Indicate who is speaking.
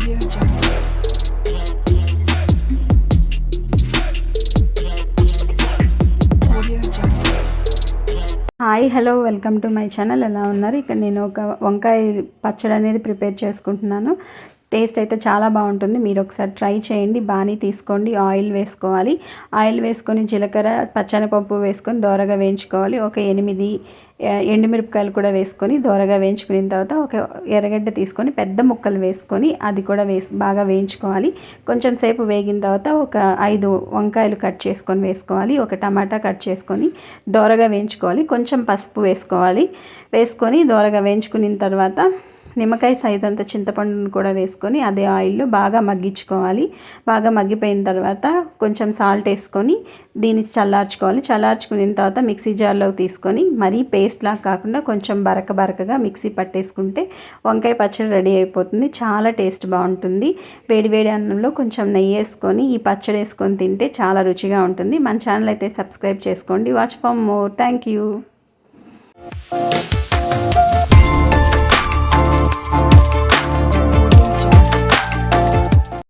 Speaker 1: Audio Jungle. Audio Jungle. Hi hello welcome to my channel. ఎలా ఉన్నారు? ఇక్కడ నేను ఒక వంకాయ పచ్చడి అనేది ప్రిపేర్ చేసుకుంటున్నాను. టేస్ట్ అయితే చాలా బాగుంటుంది. మీరు ఒకసారి ట్రై చేయండి. బాణీ తీసుకోండి, ఆయిల్ వేసుకోవాలి. ఆయిల్ వేసుకొని జీలకర్ర పచ్చనిపప్పు వేసుకొని దోరగా వేయించుకోవాలి. ఒక 8 ఎండుమిరపకాయలు కూడా వేసుకొని దోరగా వేయించుకున్న తర్వాత ఒక ఎర్రగడ్డ తీసుకొని పెద్ద ముక్కలు వేసుకొని అది కూడా బాగా వేయించుకోవాలి. కొంచెం సేపు వేగిన తర్వాత ఒక 5 వంకాయలు కట్ చేసుకొని వేసుకోవాలి. ఒక టమాటా కట్ చేసుకొని దోరగా వేయించుకోవాలి. కొంచెం పసుపు వేసుకొని దోరగా వేయించుకున్న తర్వాత నిమ్మకాయ సైజ్ అంత చింతపండును కూడా వేసుకొని అదే ఆయిల్లో బాగా మగ్గించుకోవాలి. బాగా మగ్గిపోయిన తర్వాత కొంచెం సాల్ట్ వేసుకొని దీన్ని చల్లార్చుకున్న తర్వాత మిక్సీ జార్లోకి తీసుకొని మరీ పేస్ట్లా కాకుండా కొంచెం బరకగా మిక్సీ పట్టేసుకుంటే వంకాయ పచ్చడి రెడీ అయిపోతుంది. చాలా టేస్ట్ బాగుంటుంది. వేడి అన్నంలో కొంచెం నెయ్యి వేసుకొని ఈ పచ్చడి వేసుకొని తింటే చాలా రుచిగా ఉంటుంది. మన ఛానల్ అయితే సబ్స్క్రైబ్ చేసుకోండి. Watch for more. Thank you.